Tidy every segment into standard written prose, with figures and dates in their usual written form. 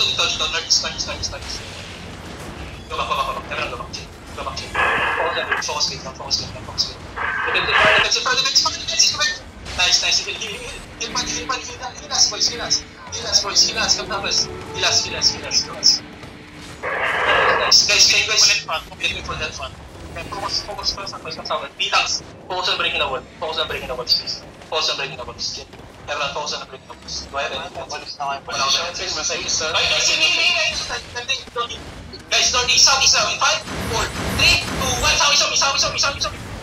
dito. Northeast. Go back. Everyone go back. Go back. Focus gate. Defensive front. Nice. Heal boys. Come down, boys. Heal us. Nice. Guys, get me for that one. Focus on B-tanks. Focus on breaking the wall. Please. Focus on breaking the walls. Everyone focus on breaking the walls. Do I have anything? Guys, northeast, southeast now. In 5, 4, 3, 2, 1. Sawi.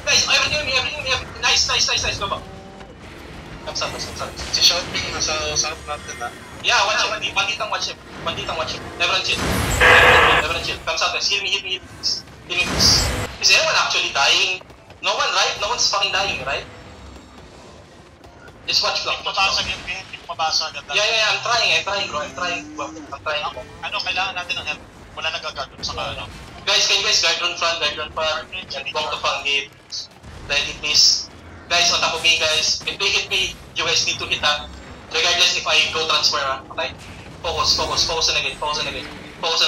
Guys, everything. Nice. Go back. Come south. Si shooting nasa south natin na. Yeah, one ditang watch him. Everyone chill. Come south. Heal me. Is anyone actually dying? No one, right? No one's fucking dying, right? Just watch clock. Hindi ko mabasa agad. Yeah, I'm trying, bro. I'm trying. Ano, kailangan natin ng help. Wala nagagad sa ano. Guys, can you guys guard run front? And walk to fang gate. Ready, please. Guys, on top of me, guys. If they hit me, you guys need to hit up. Regardless if I go transfer, okay? Focus on the gate. Focus on the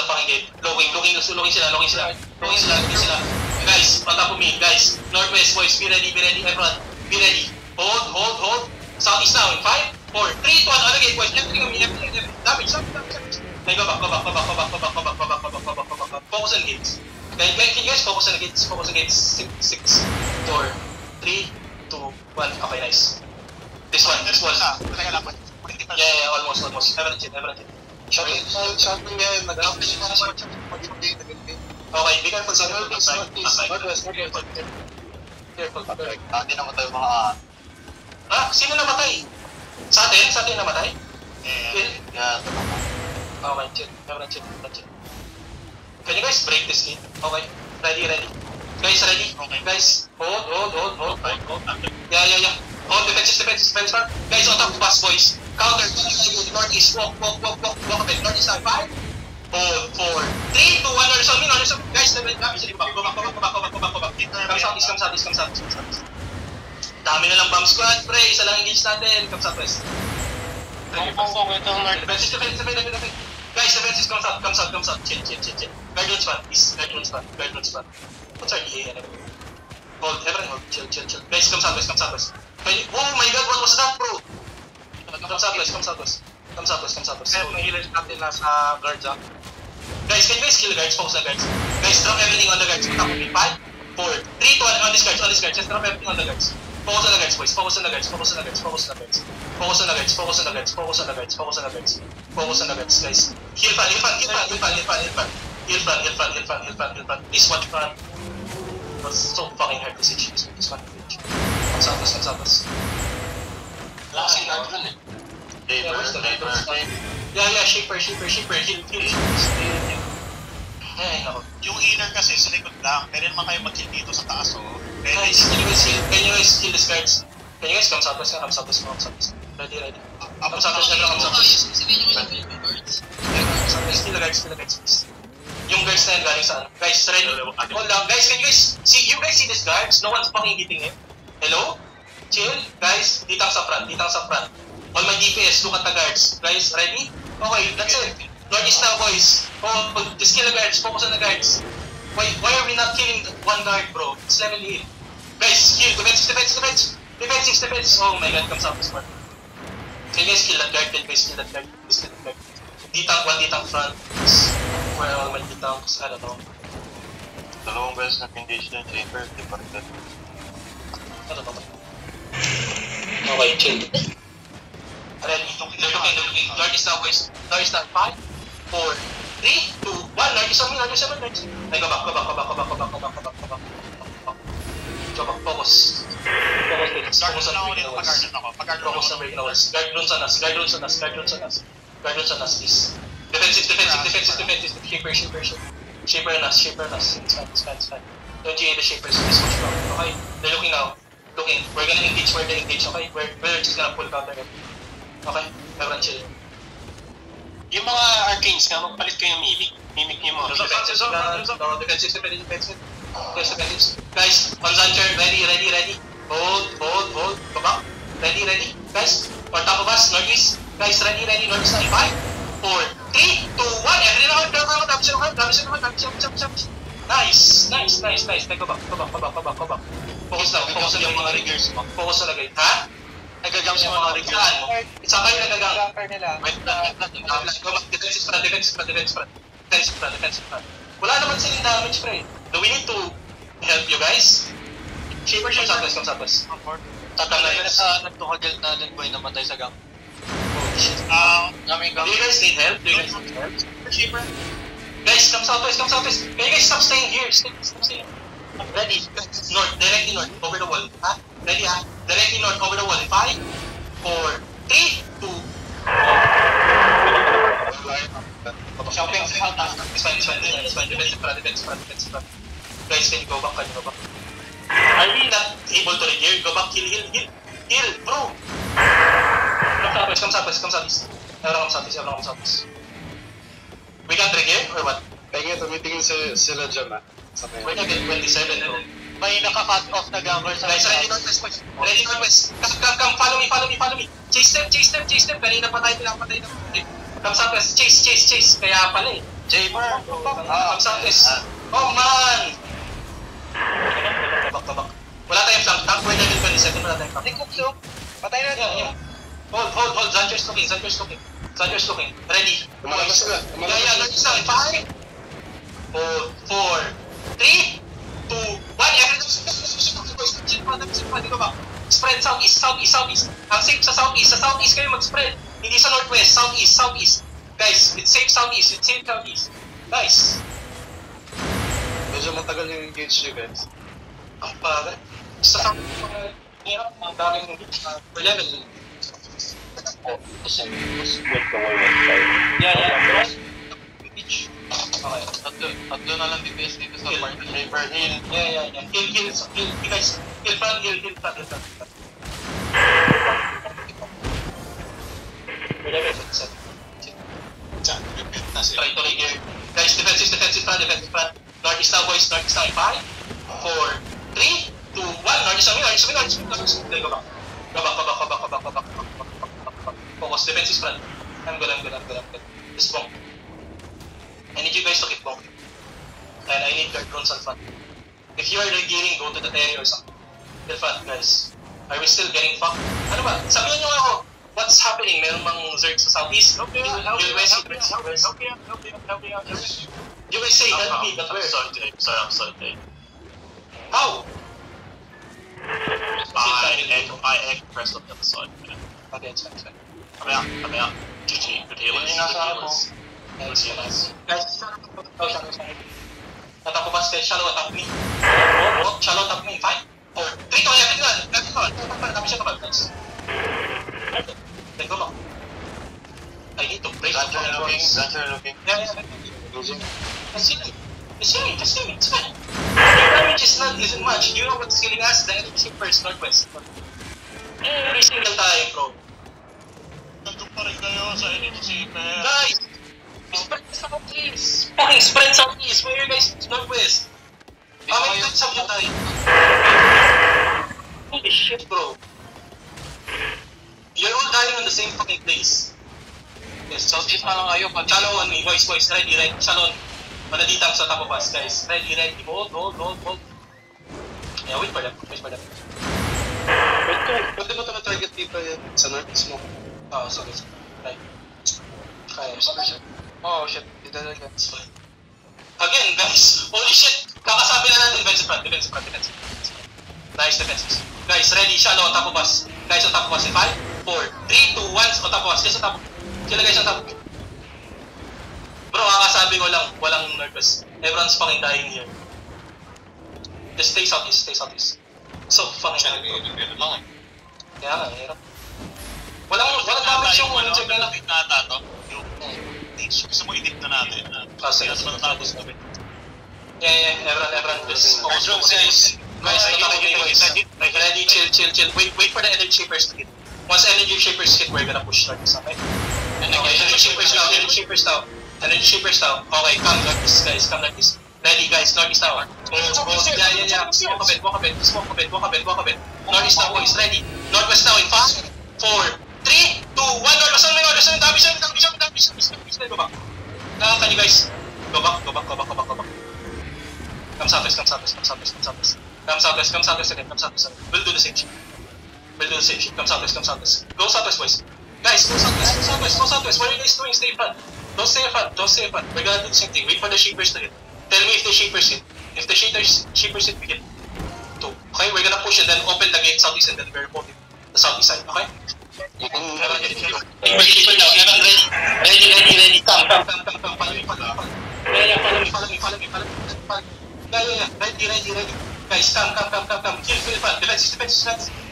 fucking gate. Looking sila. Guys, on top of me, guys. Northwest, boys, be ready, everyone. Be ready. Hold. Southeast now in 5, 4, 3, 2, 1. Other gate, boys. Everything. Damage. Then go back. Focus on the gates. Can you guys focus on the gates? 6, 4, 3, 2, 1. Okay, nice. This one. Yeah, almost. Everyone chill. Shooting yan. Okay, be careful sa Northwest. Careful. Hindi naman tayo mga... Sino namatay? Sa atin namatay? Yeah. Okay, chill. Can you guys break this gate? Okay, ready. Guys, ready? Okay. Guys, hold. Yeah. Hold, defense. Guys, on top of us, boys. Counter, northeast, walk a bit. Northeast now, 5, 4, 3, 2, 1, on me. Guys, go back. Come southeast. Dami na lang bomb squad, pre. Isa lang engage natin. Come southwest. Defense. Guys, defense, come south. Chill. Guard run spot. What's our EA? Hold, everyone hold. Chill. Guys, come southwest. Oh my god, what was that, bro? Come southwest. May healers natin nasa guards up. Guys, can you guys kill the guards? Focus on the guards. Guys, drop everything on the guards. Top of me. 5, 4, 3, 2, 1. On these guards. Just drop everything on the guards. Focus on the guards, boys. Focus on the guards, guys. Heal front. This one front. That's so fucking hard to see. This one. Come southwest. Last in guard run eh. Yeah, shaper. Heal. Ay, nako. Yung healer kasi sa likod lang. Pwede naman kayo mag-heal dito sa taas oh. Guys, can you guys kill these guards? Can you guys come southwest? Ready. Come southwest. Kill the guards, please. Yung guards na yan galing saan? Guys, ready? Hold lang. Guys, can you guys see these guards? No one's fucking hitting it. Hello? Chill. Guys, ditang sa front. All my DPS, look at the guards. Guys, ready? Okay, that's it. Northeast now, boys. Just kill the guards. Focus on the guards. Why are we not killing one guard, bro? It's level 8. Guys, kill. Defense. Oh my god, comes out this part. Can you guys kill that guard? One ditang front. Where are all my ditangs? I don't know. Dalawang beses na engage na chamber. Di pa rin. I don't know. Okay, chill. Ready? Looking. Northeast now, boys. Northeast now. 5, 4, 3, 2, 1. Northeast on me. Ay, go back. Focus. Focus on breaking the walls. Guard runs on us, please. Defensive. Shaper on us. It's fine. Don't GA the shapers, please watch out. Okay? They're looking now. We're gonna engage where they engage, okay? We're just gonna pull counter them. Okay? Everyone chill. Yung mga arcanes nga, magpalit kayo mimic. Mimic yung mga Defensive. Guys, on Zancher, ready. Hold. Go back. Ready. Guys, on top of us, northeast. Guys, ready. Northeast now. 5, 4, 3, 2, nice. Take go back. Focus lang yung mga riggers mo. Focus talaga. Ha? Nagagang si mga riggers mo. Isa kayo nagagang. Wait lang. Go back. Defensive front. Wala naman silang damage, pre. Do we need to help you guys? Shaper, come southwest. Tatalay na sa nagtukagal na din boy namatay sa gang. Do you guys need help? Shaper? Guys, come southwest. Can you guys stop staying here? Stop staying. Ready? North, directly north, over the wall. Ha? Ready, ha? Directly north, over the wall. 5, 4, 3, 2. Shopping sa house. It's fine. Defensive front. Guys, can you go back? Are we not able to regear? Go back, heal, bro! Come southeast. Everyone come southeast. We can't regear, or what? Kaya nga, tumitingin sila dyan, ha? We're not at 27, and then... May naka-cut off na gangers sa Guys, ready northwest. Come, follow me. Chase them. Kanina patay na. Come southwest, chase. Kaya pala eh. Jamer. Come southwest. Oh man! Babak. Wala tayong flank tank. We're level 27. Wala tayong flank. Patay na. Yeah. Hold. Zancher's looking. Ready. Lumalabas sila. Yeah. Let's start. 5, 4, 3, 2, 1. Spread southeast. Ang safe sa southeast. Sa southeast kayo mag-spread. Hindi sa northwest. Southeast. Guys, it's safe southeast. Guys. Medyo matagal yung engage nyo, guys. Ang pagod. Sa southeast, hirap. Ang daming level. Yeah. Okay. Tatlo na lang DPS dito sa party. Shaper Hill. Yeah. Heal, guys. Heal front. Try to regear. Guys, defensive front. Northeast now, boys. 5, 4, 3, 2, 1. Northeast now. Then go back. Focus. Defensive front. I'm good. Just bonk. I need you guys to keep bonking. And I need guard drones on front. If you are regearing, go to the area or something. The front, guys. Are we still getting fucked? Ano ba? Sabihin nyo ako, what's happening? Meron bang Zerg sa southeast? Help me out. You guys say help me, but where? I'm sorry. How? I egg press on the other side. Okay, it's fine. Come out. GG, good healers. Nice. Guys, attack ko ba? Shallow attack me. Shallow attack me. 5, 4, 3, 2, Kami siya kapag. Then go back. I need to break the Zancher looking. Yeah. Just heal me. It's fine. The damage isn't much. You know what's killing us? The enemy first, northwest. Every single time, bro. Nandun pa rin kayo sa enemy shipper. Guys! Spread southeast! Fucking spread southeast! Where are you guys? Northwest! How many times have you died? Holy shit, bro. You're all dying on the same fucking place. Yes, southeast na lang kayo. Shallow on me, boys. Ready. Shallow on me. Manaditang sa top of us, guys. Ready. Hold. Yeah, wait for them. Pwede mo ito na-target dito yan sa northeast mo. Oh, sorry. Right. Oh shit, dito na lang. Again, guys. Holy shit. Kakasabi na natin. Defensive front. Nice defenses. Guys, ready. Shallow on top of us. Guys, on top of us in 5, 4, 3, 2, 1. On top of us. Just on top. Sila guys on top. Bro, kakasabi ko lang. Walang nervous. Everyone's fucking dying here. Just stay southeast. So fucking lang. Kaya nga, hirap. Walang damage yung ano, check na lang. nata to. Gusto mo i-dip na natin. Sige. Mas matatapos kami. Yeah, everyone, just focus. Guys, ready, chill. Wait for the energy shapers to hit. Once energy shapers hit, we're gonna push like this, okay? Energy shapers now. Okay, come like this, guys. Ready, guys, northeast now. Yeah. Walk a bit. Northeast now, boys, ready. Northwest now in 5, 4, 3, 2, 1. Northwest now, dami. Go back. Can you guys go back? Come Come southwest, come southwest, come southwest, come southwest. Come southwest, come southwest again, come southwest again. We'll do the same shit. We'll do the same shit. Come southwest, come southwest. Go southwest, boys. Guys, go southwest, go southwest, go southwest. What are you guys doing? Stay in front. Don't stay in front, don't stay in front. We're gonna do the same thing. Wait for the shapers to hit. Tell me if the shapers hit. If the shapers hit, we hit 2. Okay, we're gonna push and then open the gate southeast and then we're reporting the southeast side, okay? You can... Shaper now, Evan, ready. Come. Follow me. Yeah, follow me. Yeah. Ready. Guys, come. Kill in front. Defense.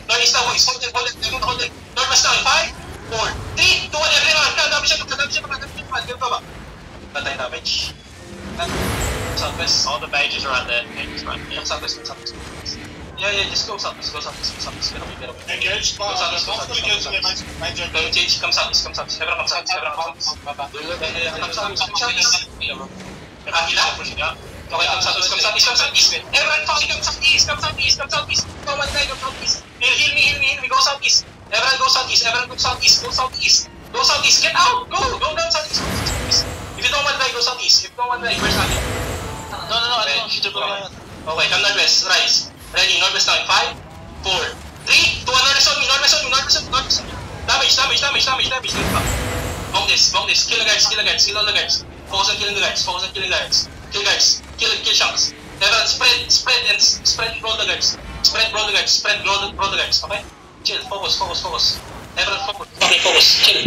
North east now, boys. Hold it. Northwest now, 5, 4, 3, 2, 1, everyone. Come, damage siya. Give ba? Patay damage. Southwest. All the badges are on the edges right Come southwest. Yeah, just go southwest. Get away. Engage, Don't change. Come southeast. Everyone come southeast. Akila? Okay, come southeast. Everyone fucking come southeast. Come southeast. Come one guy, come southeast. Heal me. Go southeast. Everyone go southeast. Go southeast. Get out. Go down southeast. If you don't want to die, go southeast. If you don't want to die, where's Akila? No, I don't. Okay, come northwest. Rise. Ready, northwest now. 5, 4, 3, 2, 1. Northwest on me. Damage. Bomb this. Kill all the guards. Focus on killing the guards. Kill chunks. Everyone spread and roll the guards. Spread, roll the guards. Okay? Chill, focus. Everyone focus. Okay, focus. Chill.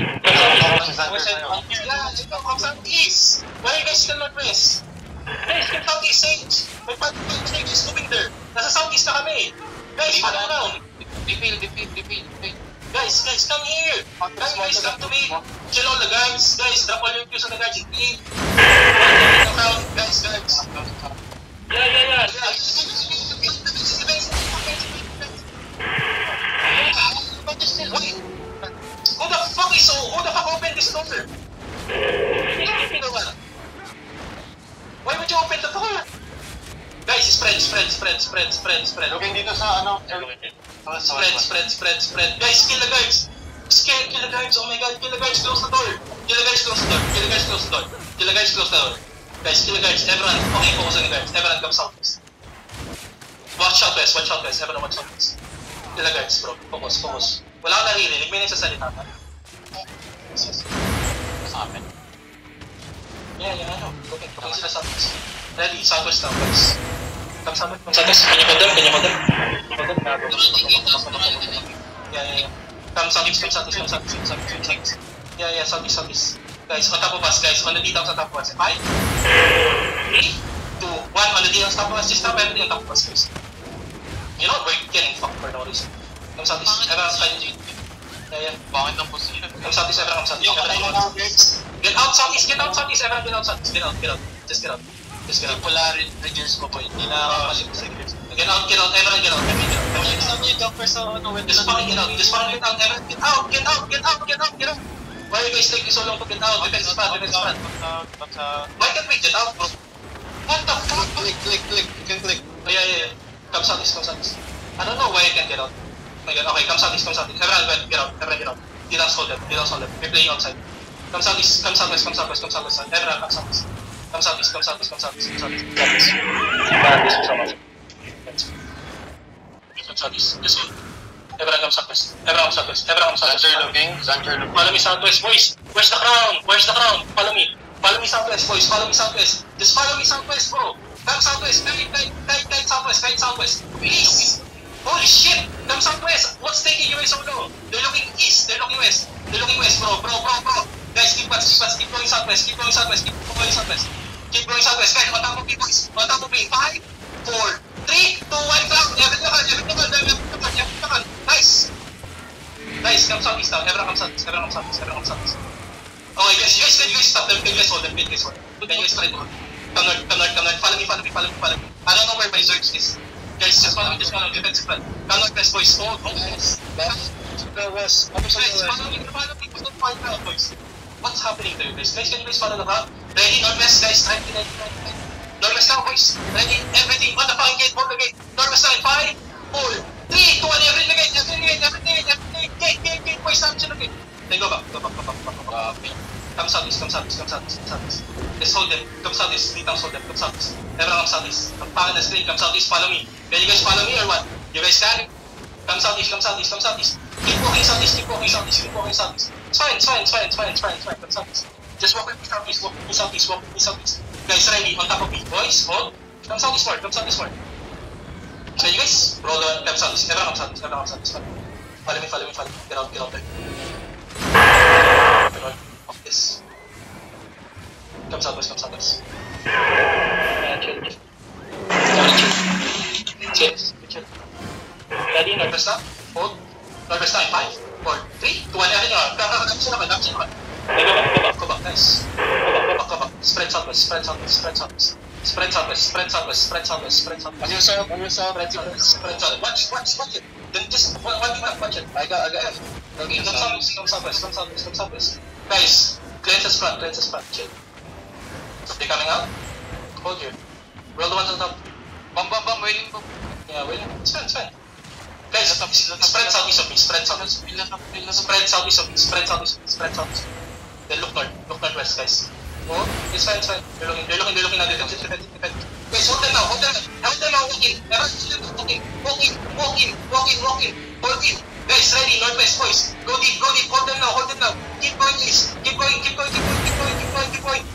Come southeast. Why are you guys still northwest? Guys, come southeast, Sage. May pag-Sage is moving there. Nasa southeast na kami. Guys, follow around. Defeat. Guys, come here. Guys, come to me. Chill all the guys. Guys, drop all your kills on the guys. Guys. Yeah. Wait. Who the fuck opened this door? Why would you open the door? Guys, spread. Looking dito sa ano. Spread. Guys, kill the guards. Kill the guards. Oh my god, kill the guards. Close the door. Guys, kill the guards. Everyone, okay, focus on the guards. Everyone come southwest. Watch southwest. Everyone watch southwest. Kill the guards, bro. Focus. Wala ka naririnig. May nagsasalita ka. Sa amin. Yeah, ano. Okay, sila southwest. Ready, southwest now, guys. Come southwest. Can you hold them? Yeah. Come southeast. Yeah, southeast. Guys, on top of us, guys. On the details on top of us. 5, 3, 2, 1. On the details on top of us. Just stop everything on top of us, guys. You know, we're getting fucked for no reason. Come southeast. Everyone slide. Yeah. Bakit ang position? Come southeast. Everyone come southeast. Get out southeast. Everyone get out southeast. Just get out. Wala rin regions mo po. Hindi na maliit sa regions. Get out. Everyone get out. Saan mo yung doctor sa ano? Just fucking get out. Everyone get out. Why are you guys taking so long to get out? Defense pad. Why can't we get out, bro? What the fuck? Click. You can click. Oh, yeah. Come southeast. I don't know why I can't get out. Oh my god. Okay, come southeast. Everyone get out. They don't hold them. We're playing outside. Come southeast. Everyone come southeast. Come southeast. This one. Everyone come southwest. Xanter looking. Follow me southwest, boys. Where's the crown? Follow me southwest, boys. Just follow me southwest, bro. Come southwest. Guide southwest. Please. Holy shit. Come southwest. What's taking you away so long? They're looking east. They're looking west, bro. Guys, keep going southwest. Keep going southwest. Guys, on top of me, boys. 5, 4, 3, 2, 1, down. Everyone. Nice. Come southeast now. Everyone come southeast. Okay, guys, can you guys stop them? Can you guys hold them? Can you guys try to hold? Come north. Follow me. I don't know where my Zergs is. Guys, just follow me. Defensive plan. Come northwest, boys. Hold. West. Guys, follow me. Don't find out, boys. What's happening there, guys? Guys, can you guys follow the crowd? Ready, northwest, guys. Ready. Northwest now, boys. Ready, everything. On the fucking gate, hold the gate. Northwest now, 5, 4, 3, 2, 1, everything gate, boys. Stop, chill, okay. Then go back. Come southeast, come southeast, come southeast, come southeast. Let's hold them. Come southeast. Litang hold them. Come southeast. Everyone come southeast. Ang pangan na screen. Come southeast. Follow me. Can you guys follow me or what? You guys can? Come southeast, come southeast, come southeast. Keep walking southeast, keep walking southeast, keep walking southeast. It's fine, it's fine, it's fine, it's fine, it's fine, it's fine. Come southeast. Just walk with me southeast, walk with me southeast, walk with me southeast. Guys, ready, on top of me. Boys, hold. Come southeast more, come southeast more. So you guys, roll on, come southeast. Everyone come southeast, everyone come southeast. Follow me, follow me, follow me. Get out there. Get out of this. Come southwest, come southwest. Chill. Chill. Chill. Ready, nervous na? Hold. Nervous na, 5, 4, 3, 2, 1, everything on. Lapsin naman. Go back, guys. Go back. Spread southwest, spread southwest. Spread southwest. On your side. Spread southwest. Watch it. Then just, one thing up, watch it. I got it. Okay, come southwest. Guys, cleanse us front, chill. They coming out? Hold here. Roll the ones on top. Bam, waiting po. Yeah, wait. It's fine. Guys, spread southeast of me. Spread southeast of me. Then look northwest, guys. Oh, it's fine. They're looking at it. Guys, hold them now. Walk in. Walk in. Hold in. Guys, ready, northwest, boys. Go deep. Hold them now. Keep going, please. Keep going.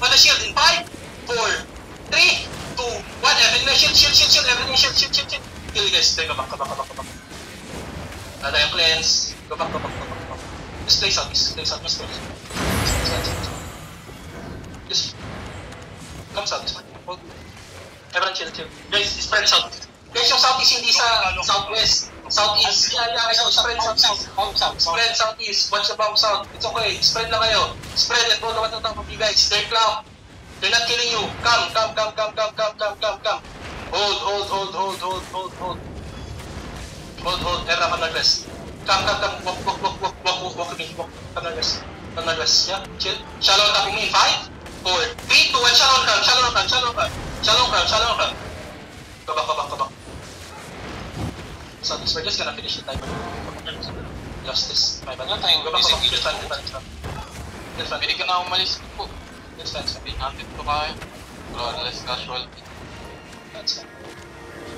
On the shield in 5, 4, 3, 2, 1. Everything shield. Everything shield. Kill, guys. Go back. Nada yung cleanse. Go back. Just play southeast. Just come southeast. Hold. Everyone chill. Guys, spread south. Guys, yung southeast hindi sa southwest. Southeast. Yeah, I know. Spread southeast. Spread southeast. Watch the bomb south. It's okay. Spread lang kayo. Spread and roll naman on top of you guys. They're cloud. They're not killing you. Come. Hold. Everyone come northwest. Come. Walk with me. Come northwest. Yeah, chill. Shallow on top of me. 5, 4, 3, 2, 1. Shallow crowd. Go back. So we're just gonna finish the time. Lost this. My bad. Wala tayong Go back. basic Just fine. Pwede ka na umalis po. It's fine. Sabihin natin ito kaya. Pero less casual. That's fine.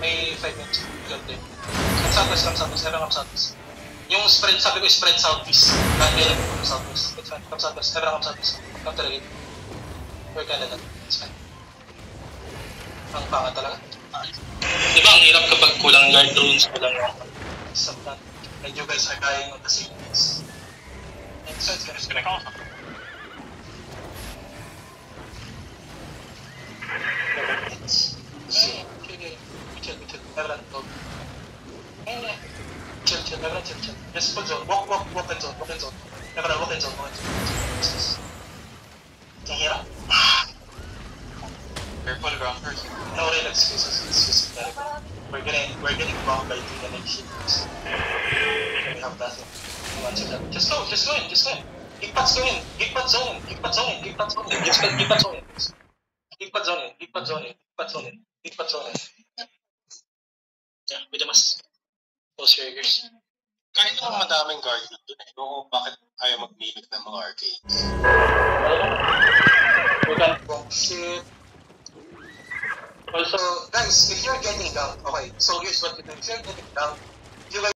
May 5 minutes. Good day. Come southwest. Everyone come southwest. Yung spread, sabi ko spread southeast. Hindi lang come southwest. It's fine. Come southwest. Everyone come southwest. Come to the gate. We're kinda done. It's fine. Ang panga talaga. Di ba ang hirap kapag kulang guard runes, kulang yung subplan. And you guys are dying on the same place. And so it's gonna go. Chill. Everyone go. Chill. Everyone chill. Just put zone. Walk in zone. Everyone walk in zone. Ang hirap. Careful grounders. No real excuses. We're getting wrong by doing the next shit. We have nothing. Just go in. Keep pat zoning. Yeah, with the mas. Post your ears. Kahit naman madaming guard doon kung bakit ayaw mag-mimic ng mga arcades. We can box it. Also, guys, if you're getting down, okay, so here's what you do. If you're getting down,